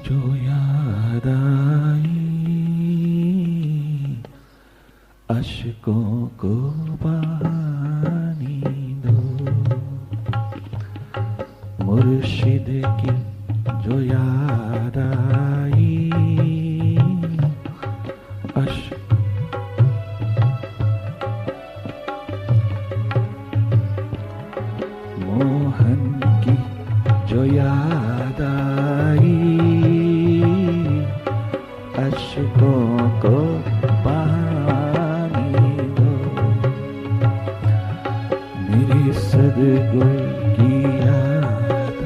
जो याद आई अश्कों को पानी दो, मुर्शिद की जो याद आई मोहन की जो याद आई अश्कों को पानी दो, मेरी सदगुल की याद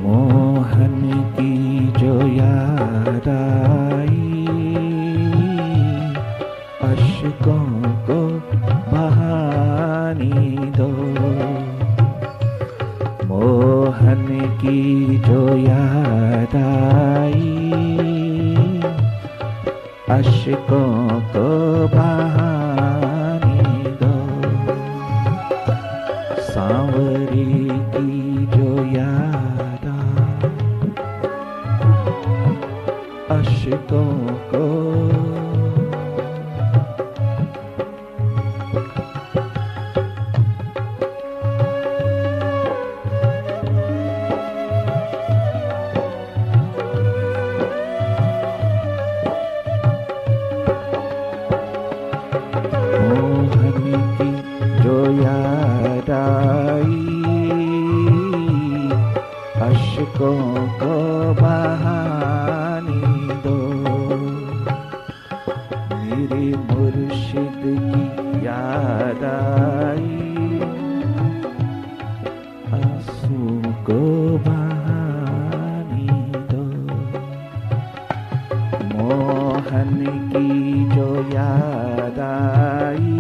मोहन की जो याद आई अश्कों को बहानी दो, मोहन की जो याद आई अश्कों को बहानी दो, सांवरी की जो याद अश्कों को याद आई अश्कों को बहानी दो, मेरे मुर्शिद की याद आई आंसू को बहानी दो, मोहन की जो याद आई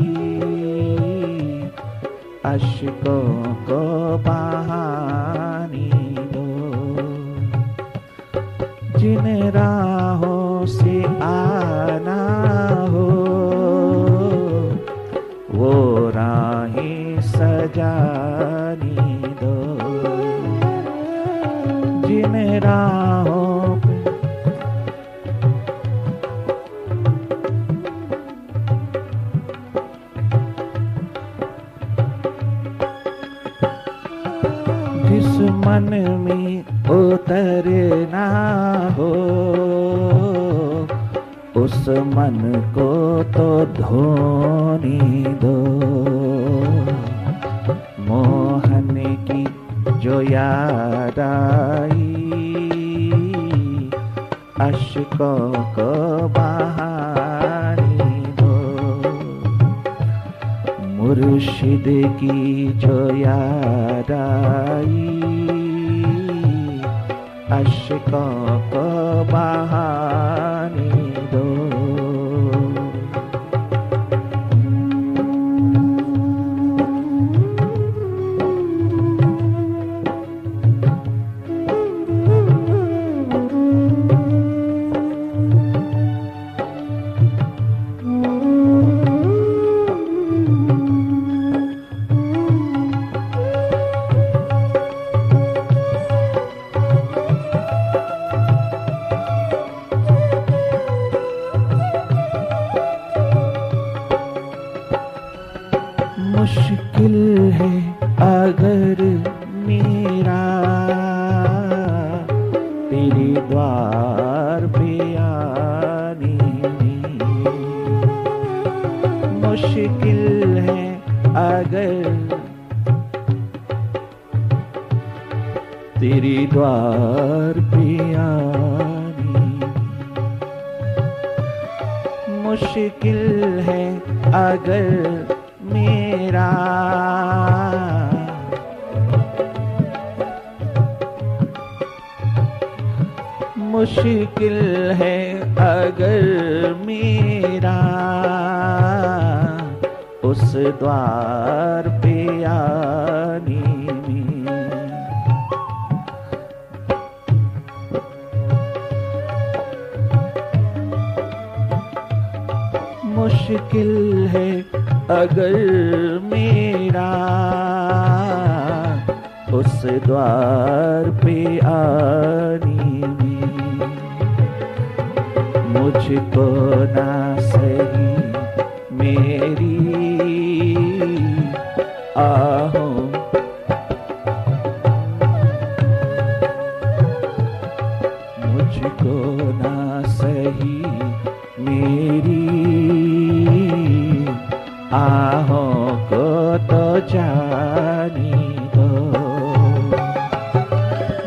अश्कों को बहानी दो, जिन राहों से आना हो वो राहें सजानी दो, जिन राहों जिस मन में उतरना हो उस मन को तो धोने दो, मोहन की जो याद आई अश्कों को बहानी दो, मुर्शिद की जो याद आई अश्कों को बहानी दो, मुश्किल है अगर मेरा तेरे द्वार पे आने में, मुश्किल है अगर तेरे द्वार पे आने में, मुश्किल है अगर मेरा मुश्किल है अगर मेरा उस द्वार पे आने में, मुश्किल है अगर मेरा उस द्वार पे आने में। मुझको ना सही मेरी आहों, मुझको ना सही मेरी आहों को तो जाने दो।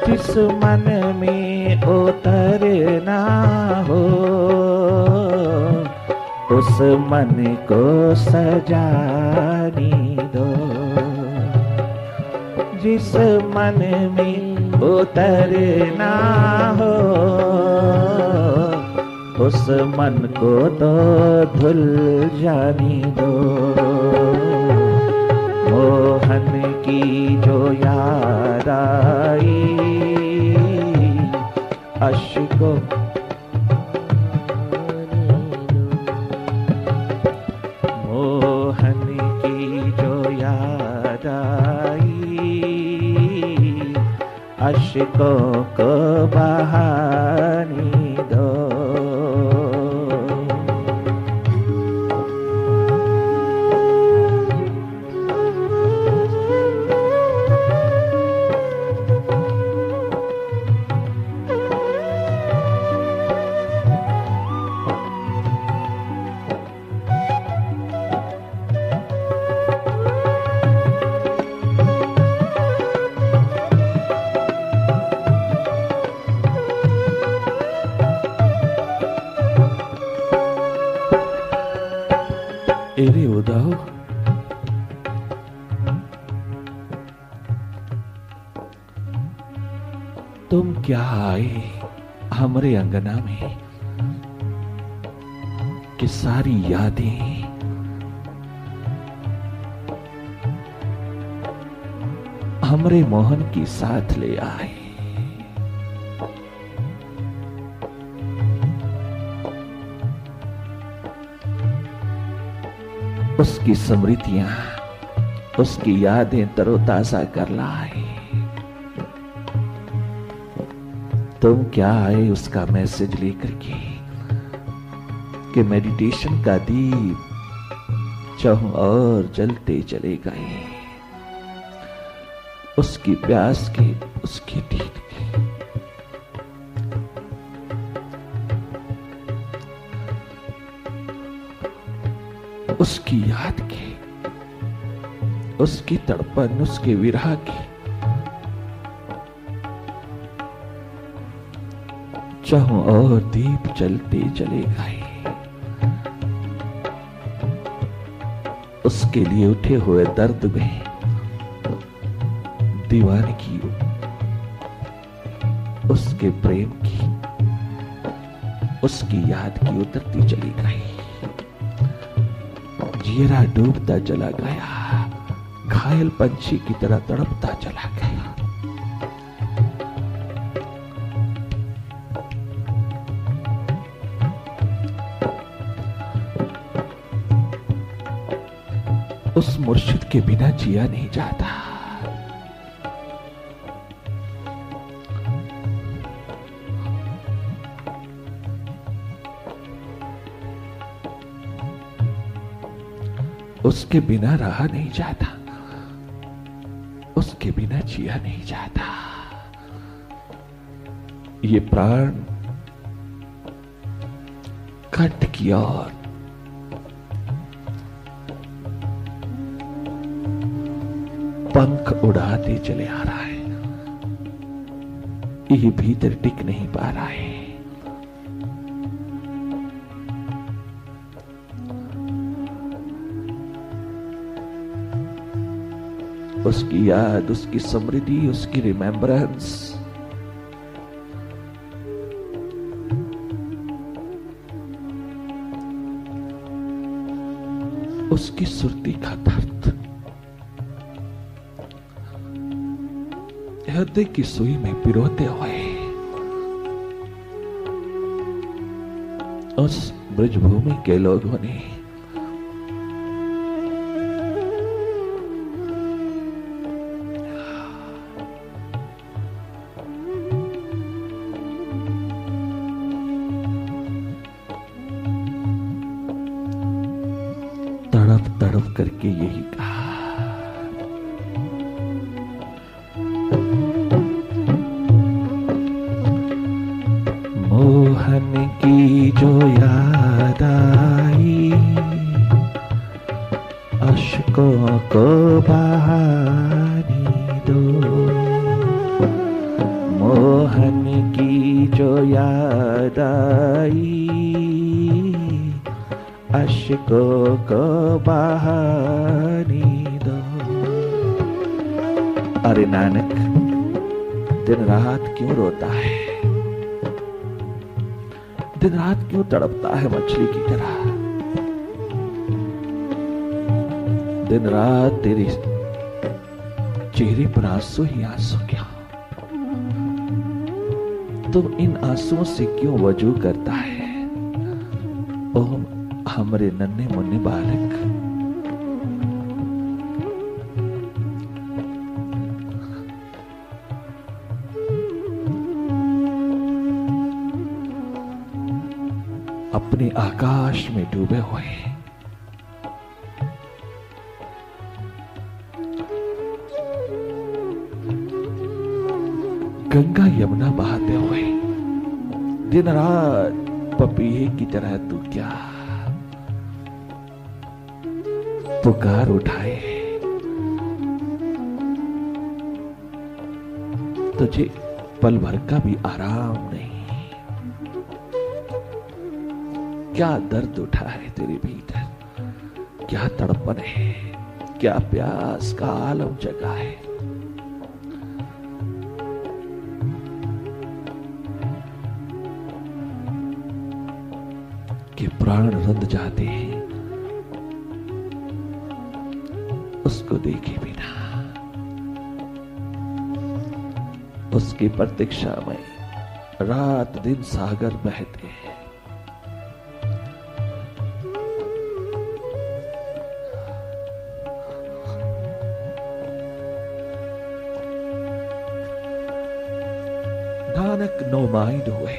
जिस मन में उतरना हो उस मन को सजाने दो। जिस मन में उतरना हो उस मन को तो धुल जाने दो। मोहन की जो याद आई अश्कों, मोहन की जो याद आई अश्कों को बहाने दो। एरे उदाओ, तुम क्या आए हमरे अंगना में कि सारी यादें हमरे मोहन की साथ ले आए। उसकी स्मृतियां, उसकी यादें तरोताजा कर लाए। तुम क्या आए उसका मैसेज लेकर के कि मेडिटेशन का दीप चाहूं और जलते चले गए। उसकी प्यास की, उसकी नींद की, उसकी याद की, उसकी तड़पन, उसके विरह की चाहूं और दीप जलते चले गए। उसके लिए उठे हुए दर्द में दीवानगी, उसके प्रेम की, उसकी याद की उतरती चली गई। जियरा डूबता चला गया, घायल पंछी की तरह तड़पता चला गया। उस मुर्शिद के बिना जिया नहीं जाता। उसके बिना रहा नहीं जाता, उसके बिना जिया नहीं जाता। ये प्राण कंठ की ओर पंख उड़ाते चले आ रहा है। ये भीतर टिक नहीं पा रहा है। उसकी याद, उसकी स्मृति, उसकी रिमेम्बरेंस उसकी सुरती का दर्द हृदय की सुई में पिरोते हुए उस ब्रजभूमि के लोगों ने अनुभव करके यही कहा, मोहन की जो याद आई, अश्कों को बहाने दो। मोहन की जो याद आई, अश्कों को बहाने दो। अरे नानक, दिन रात क्यों रोता है, दिन रात क्यों तड़पता है मछली की तरह। दिन रात तेरे चेहरे पर आंसू ही आंसू क्या, तुम इन आंसुओं से क्यों वजू करता है ओ हमरे नन्हे मुन्ने बालक। अपने आकाश में डूबे हुए गंगा यमुना बहाते हुए दिन रात पपीहे की तरह तू क्या पुकार उठाए। तुझे पल भर का भी आराम नहीं, क्या दर्द उठा है तेरे भीतर, क्या तड़पन है, क्या प्यास का आलम जगा है। कि प्राण रुंध जाते हैं उसको देखे बिना, उसकी प्रतीक्षा में रात दिन सागर बहते हैं। नानक नो माइंड हुए,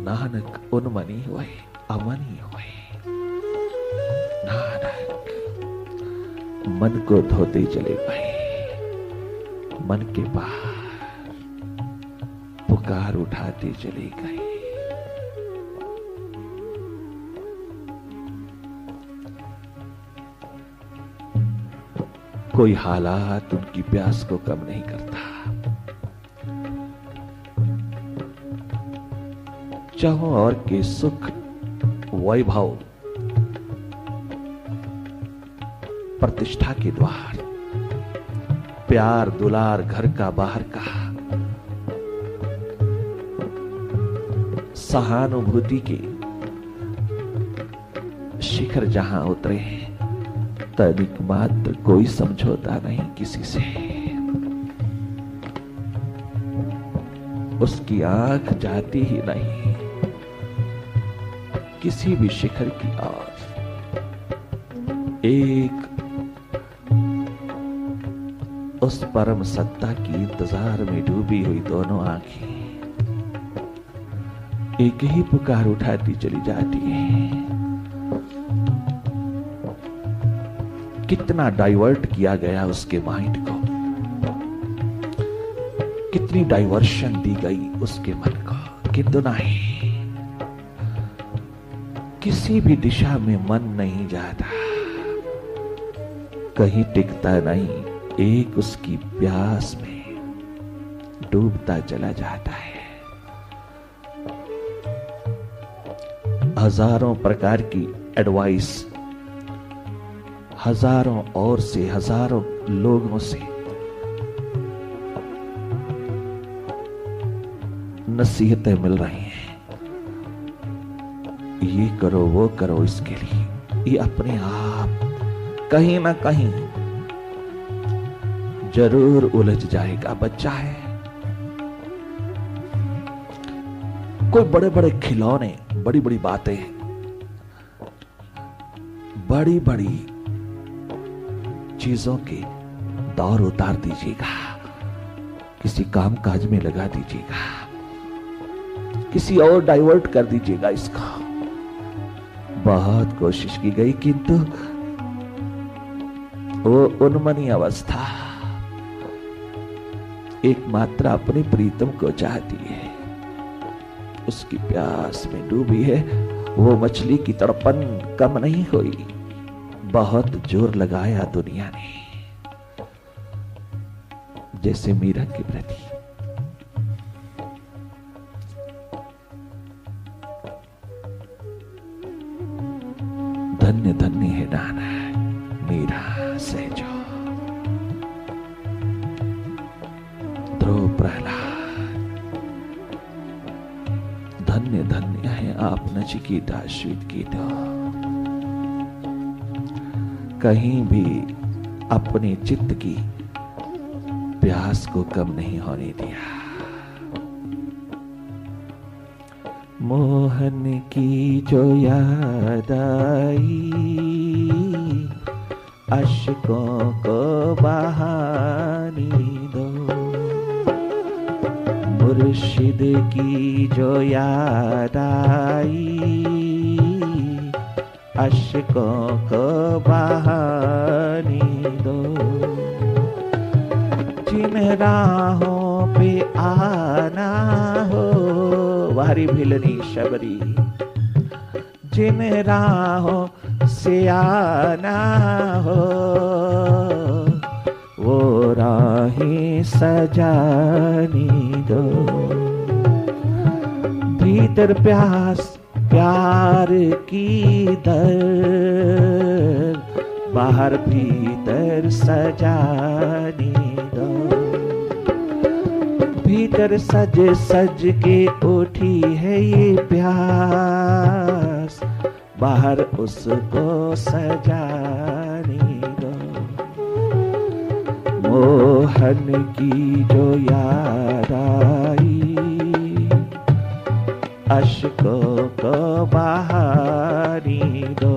नानक उन्मनी हुए, अमनी हुए। नानक मन को धोते चले गए, मन के पार पुकार उठाते चले गए। कोई हालात उनकी प्यास को कम नहीं करता। चाहो और के सुख वैभव प्रतिष्ठा के द्वार, प्यार दुलार घर का बाहर का, सहानुभूति के शिखर जहां उतरे तनिक मात्र कोई समझौता नहीं किसी से। उसकी आंख जाती ही नहीं किसी भी शिखर की ओर। एक उस परम सत्ता की इंतजार में डूबी हुई दोनों आंखें एक ही पुकार उठाती चली जाती है। कितना डाइवर्ट किया गया उसके माइंड को, कितनी डाइवर्शन दी गई उसके मन को, किंतु नहीं, किसी भी दिशा में मन नहीं जाता, कहीं टिकता नहीं, एक उसकी प्यास में डूबता चला जाता है। हजारों प्रकार की एडवाइस, हजारों और से हजारों लोगों से नसीहतें मिल रही हैं, ये करो वो करो इसके लिए। ये अपने आप कहीं ना कहीं जरूर उलझ जाएगा। बच्चा है, कोई बड़े बड़े खिलौने, बड़ी बड़ी बातें, बड़ी बड़ी चीजों के दौर उतार दीजिएगा, किसी काम काज में लगा दीजिएगा, किसी और डाइवर्ट कर दीजिएगा इसका। बहुत कोशिश की गई किंतु वो उन्मनी अवस्था एकमात्र अपने प्रीतम को चाहती है, उसकी प्यास में डूबी है। वो मछली की तड़पन कम नहीं हुई, बहुत जोर लगाया दुनिया ने, जैसे मीरा के प्रति। धन्य धन्य है नाना मीरा सहजो, ध्रुव प्रहलाद, धन्य धन्य है आप नचिकेता श्वेतकेतु। कहीं भी अपने चित्त की प्यास को कम नहीं होने दिया। मोहन की जो याद आई, अश्कों को बहाने दो। मुर्शिद की जो याद आई, अश्कों को बहाने दो। जिन राहों पे आना हो, वारी भिलनी शबरी, जिन राहों से आना हो, वो राहें सजाने दो। भीतर प्यास प्यार की दर, बाहर भीतर सजाने दो। भीतर सज सज के उठी है ये प्यास, बाहर उसको सजाने दो। मोहन की जो याद आई, अश्कों को बहाने दो।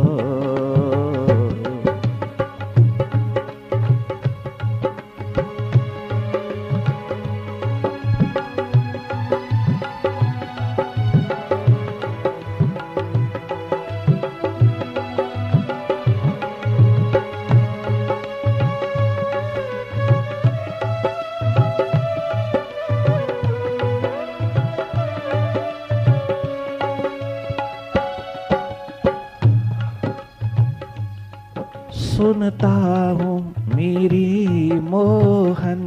सुनता हूँ मेरी मोहन,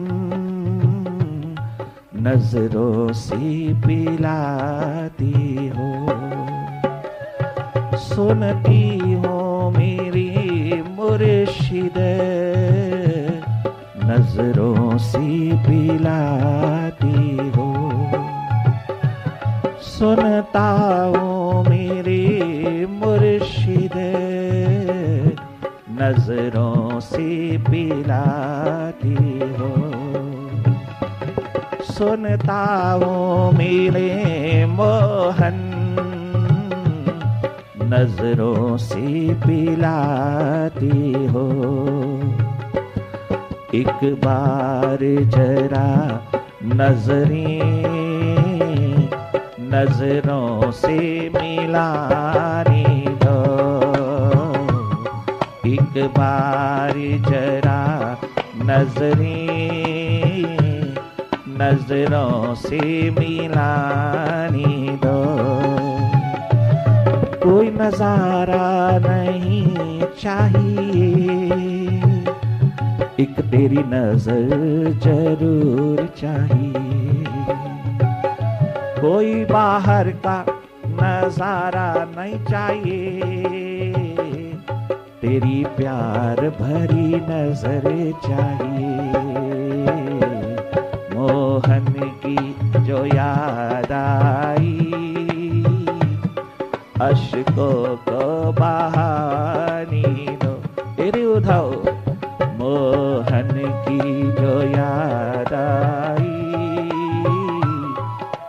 नजरों से पिलाती हो। सुनती हो मेरी मुर्शिद, नजरों से पिलाती हो। सुनता हूँ मेरी मुर्शिद, नजरों से पिलाती हो। सुनता हूँ मेरे मोहन, नजरों से पिलाती हो। एक बार जरा नजरें नजरों से मिलाने दो। एक बार जरा नजरें नजरों से मिलाने दो। कोई नजारा नहीं चाहिए, एक तेरी नजर जरूर चाहिए। कोई बाहर का नजारा नहीं चाहिए, तेरी प्यार भरी नजर चाहिए। मोहन की जो याद आई, अश्कों को बहाने दो। तेरी उठाओ। मोहन की जो याद आई,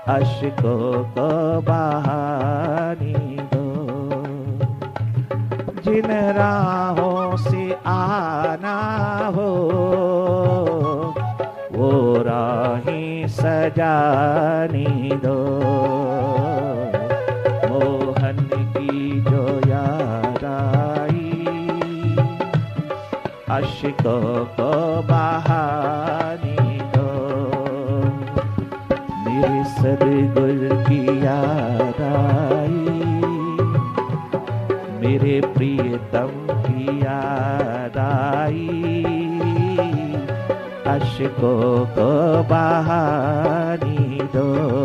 अश्कों को बहाने दो। जिन राहों से आना हो, वो राहें सजाने दो। मोहन की जो याद आई, अश्कों को बहाने दो। मेरे सदगुरु की याद आई, मेरे प्रियतम की याद आई, अश्कों को बहाने दो।